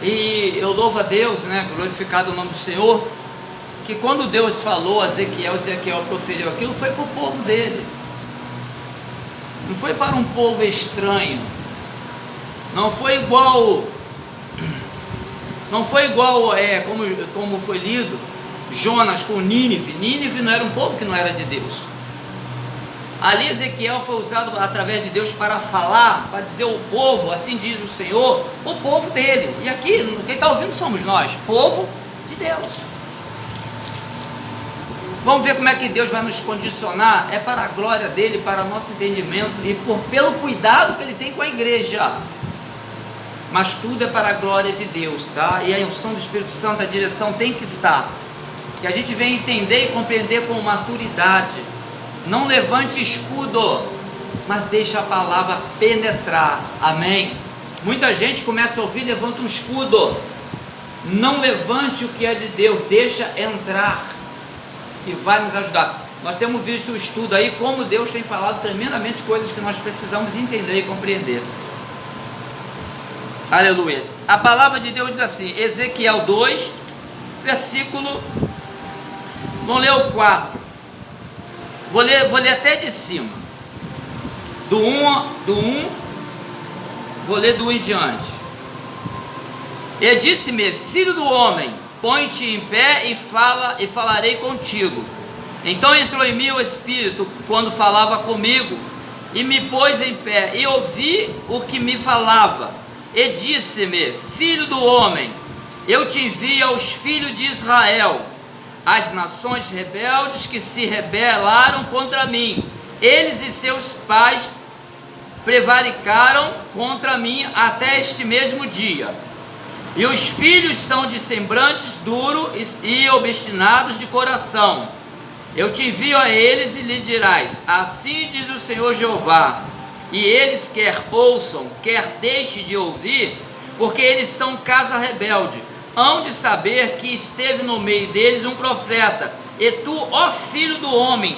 E eu louvo a Deus, né, glorificado o nome do Senhor, que quando Deus falou a Ezequiel, Ezequiel proferiu aquilo, foi para o povo dele, não foi para um povo estranho, não foi igual como foi lido Jonas com Nínive. Nínive não era um povo que não era de Deus. Ali Ezequiel foi usado através de Deus para falar, para dizer ao povo, assim diz o Senhor, o povo dele. E aqui, quem está ouvindo somos nós, povo de Deus. Vamos ver como é que Deus vai nos condicionar. É para a glória dele, para nosso entendimento e pelo cuidado que ele tem com a igreja. Mas tudo é para a glória de Deus, tá? E a unção do Espírito Santo, a direção tem que estar. Que a gente venha entender e compreender com maturidade. Não levante escudo, mas deixa a palavra penetrar. Amém? Muita gente começa a ouvir e levanta um escudo. Não levante o que é de Deus, deixa entrar, que vai nos ajudar. Nós temos visto o estudo aí, como Deus tem falado tremendamente coisas que nós precisamos entender e compreender. Aleluia. A palavra de Deus diz assim, Ezequiel 2, versículo, vamos ler o 4. Vou ler até de cima, do 1, vou ler do 1 em diante. E disse-me, filho do homem, põe-te em pé e falarei contigo. Então entrou em mim o Espírito, quando falava comigo, e me pôs em pé, e ouvi o que me falava. E disse-me, filho do homem, eu te envio aos filhos de Israel, as nações rebeldes que se rebelaram contra mim. Eles e seus pais prevaricaram contra mim até este mesmo dia. E os filhos são de semblantes duros e obstinados de coração. Eu te envio a eles e lhe dirás, assim diz o Senhor Jeová, e eles quer ouçam, quer deixem de ouvir, porque eles são casa rebelde. Hão de saber que esteve no meio deles um profeta, e tu, ó filho do homem,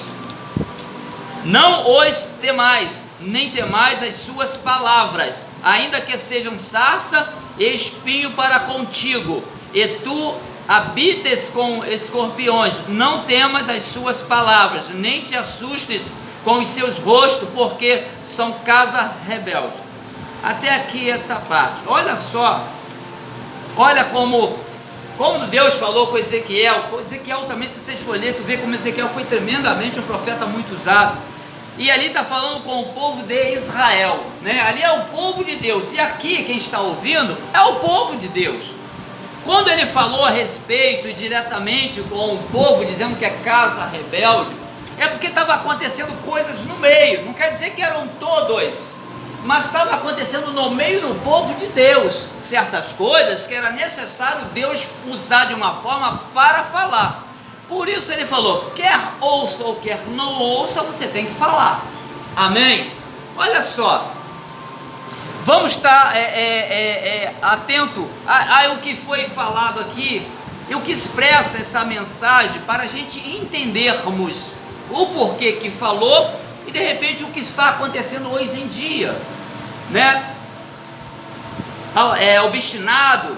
não os temais, nem temais as suas palavras, ainda que sejam sarça e espinho para contigo, e tu habites com escorpiões, não temas as suas palavras, nem te assustes com os seus rostos, porque são casa rebelde. Até aqui essa parte, olha só. Olha como Deus falou com Ezequiel. Com Ezequiel também, se vocês forem ler, tu vê como Ezequiel foi tremendamente um profeta muito usado. E ali está falando com o povo de Israel, né? Ali é o povo de Deus. E aqui, quem está ouvindo, é o povo de Deus. Quando ele falou a respeito e diretamente com o povo, dizendo que é casa rebelde, é porque estava acontecendo coisas no meio. Não quer dizer que eram todos, mas estava acontecendo no meio do povo de Deus, certas coisas que era necessário Deus usar de uma forma para falar. Por isso ele falou, quer ouça ou quer não ouça, você tem que falar. Amém? Olha só, vamos estar atento ao que foi falado aqui, e o que expressa essa mensagem, para a gente entendermos o porquê que falou, e de repente o que está acontecendo hoje em dia, né? Obstinado,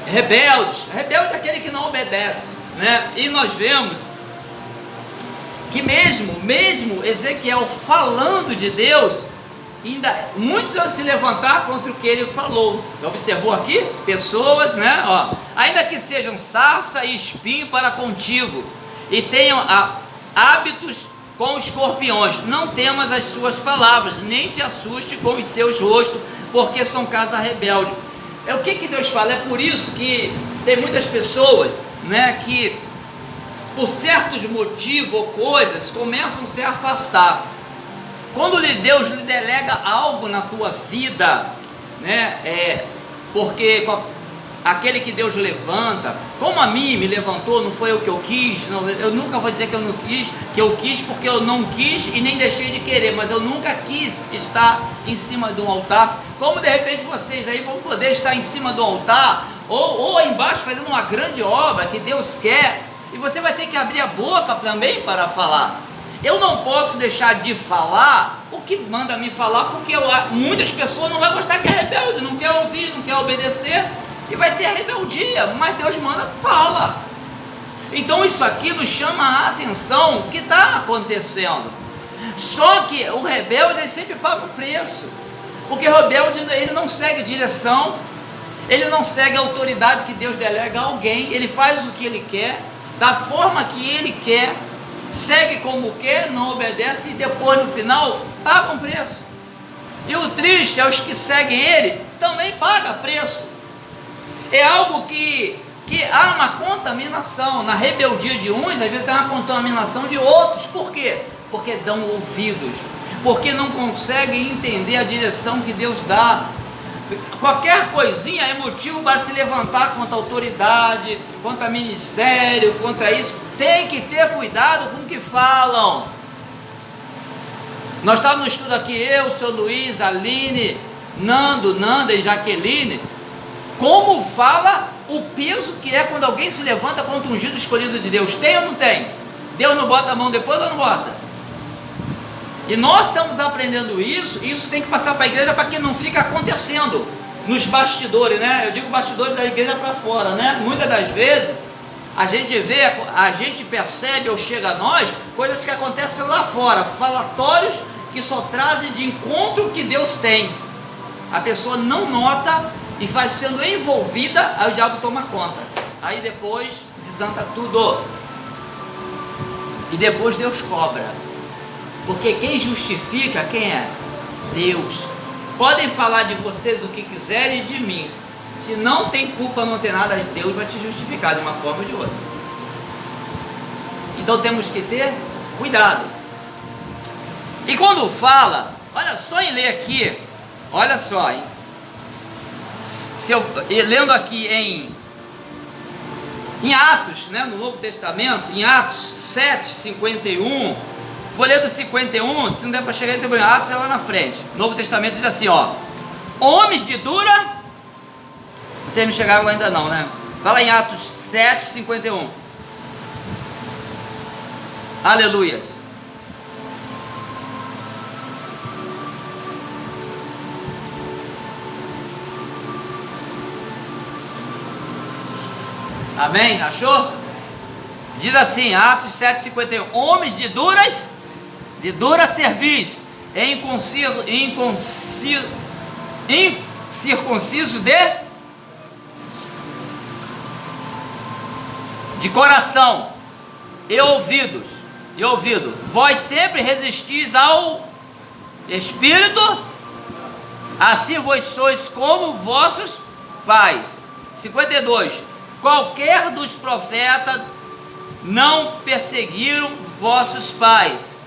rebelde é aquele que não obedece, né? E nós vemos que mesmo Ezequiel falando de Deus, ainda muitos vão se levantar contra o que ele falou. Observou aqui? Pessoas, né? Ó, ainda que sejam sarça e espinho para contigo, e tenham hábitos com escorpiões, não temas as suas palavras, nem te assuste com os seus rostos, porque são casa rebelde. É o que Deus fala. É por isso que tem muitas pessoas, né, que por certos motivos ou coisas começam a se afastar. Quando Deus lhe delega algo na tua vida, né, porque aquele que Deus levanta, como a mim me levantou, não foi o que eu quis, não, eu nunca vou dizer que eu não quis, que eu quis porque eu não quis e nem deixei de querer, mas eu nunca quis estar em cima de um altar, como de repente vocês aí vão poder estar em cima do altar, ou aí embaixo fazendo uma grande obra que Deus quer, e você vai ter que abrir a boca também para falar. Eu não posso deixar de falar o que manda me falar, porque muitas pessoas não vão gostar, que é rebelde, não quer ouvir, não quer obedecer, e vai ter rebeldia, mas Deus manda, fala. Então isso aqui nos chama a atenção, o que está acontecendo. Só que o rebelde, ele sempre paga o preço, porque o rebelde, ele não segue direção, ele não segue a autoridade que Deus delega a alguém, ele faz o que ele quer, da forma que ele quer, segue como quer, não obedece, e depois no final paga um preço. E o triste é os que seguem ele, também paga preço. É algo que há uma contaminação, na rebeldia de uns, às vezes tem uma contaminação de outros. Por quê? Porque dão ouvidos, porque não conseguem entender a direção que Deus dá. Qualquer coisinha é motivo para se levantar contra a autoridade, contra o ministério, contra isso. Tem que ter cuidado com o que falam. Nós estávamos no estudo aqui, eu, o seu Luiz, Aline, Nanda e Jaqueline, como fala o peso que é quando alguém se levanta contra um ungido escolhido de Deus. Tem ou não tem? Deus não bota a mão depois ou não bota? E nós estamos aprendendo isso, e isso tem que passar para a igreja para que não fique acontecendo nos bastidores, né? Eu digo bastidores da igreja para fora, né? Muitas das vezes a gente vê, a gente percebe ou chega a nós coisas que acontecem lá fora, falatórios que só trazem de encontro o que Deus tem. A pessoa não nota e vai sendo envolvida, aí o diabo toma conta. Aí depois desanda tudo. E depois Deus cobra. Porque quem justifica, quem é? Deus. Podem falar de vocês o que quiserem e de mim. Se não tem culpa, não tem nada, Deus vai te justificar de uma forma ou de outra. Então temos que ter cuidado. E quando fala, olha só em ler aqui, olha só, hein? Lendo aqui em Atos, né, no Novo Testamento, em Atos 7:51, vou ler do 51, se não der para chegar em Atos, é lá na frente. Novo Testamento diz assim, ó: homens de dura, vocês não chegaram lá ainda não, né? Vai lá em Atos 7:51. Aleluias. Amém? Achou? Diz assim, Atos 7:51, homens de dura cerviz, incircunciso de coração e ouvido, vós sempre resistis ao Espírito, assim vós sois como vossos pais. 52, qualquer dos profetas não perseguiram vossos pais.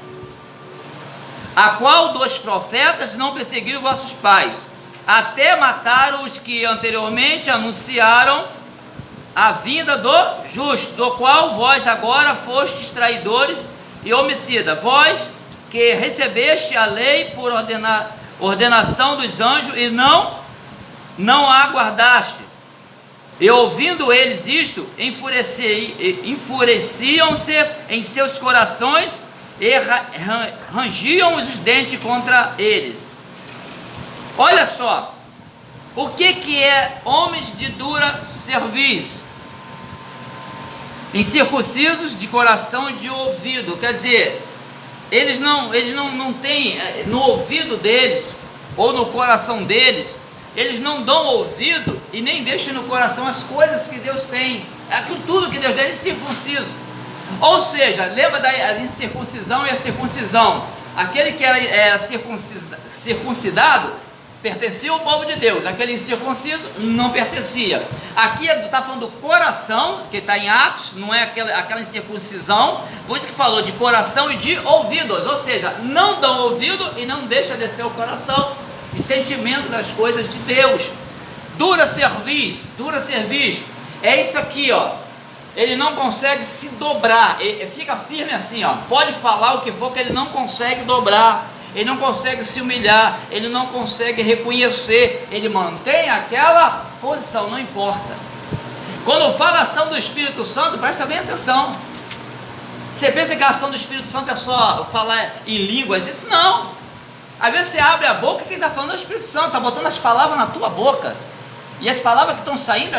A qual dos profetas não perseguiram vossos pais? Até mataram os que anteriormente anunciaram a vinda do justo, do qual vós agora fostes traidores e homicidas. Vós que recebeste a lei por ordenação dos anjos e não a guardaste. E ouvindo eles isto, enfureciam-se em seus corações e rangiam os dentes contra eles. Olha só, o que é homens de dura cerviz? Incircuncisos de coração e de ouvido. Quer dizer, eles não têm no ouvido deles ou no coração deles, eles não dão ouvido e nem deixam no coração as coisas que Deus tem. Aquilo tudo que Deus tem é circunciso. Ou seja, lembra da incircuncisão e a circuncisão? Aquele que era circuncidado pertencia ao povo de Deus, aquele incircunciso não pertencia. Aqui está falando do coração, que está em Atos, não é aquela incircuncisão, por isso que falou de coração e de ouvidos, ou seja, não dão ouvido e não deixa descer o coração e sentimento das coisas de Deus. Dura cerviz, é isso aqui, ó. Ele não consegue se dobrar, ele fica firme assim, ó. Pode falar o que for que ele não consegue dobrar, ele não consegue se humilhar, ele não consegue reconhecer, ele mantém aquela posição, não importa. Quando fala a ação do Espírito Santo, presta bem atenção. Você pensa que a ação do Espírito Santo é só falar em línguas? Isso não. Às vezes você abre a boca e quem está falando é o Espírito Santo, está botando as palavras na tua boca. E as palavras que estão saindo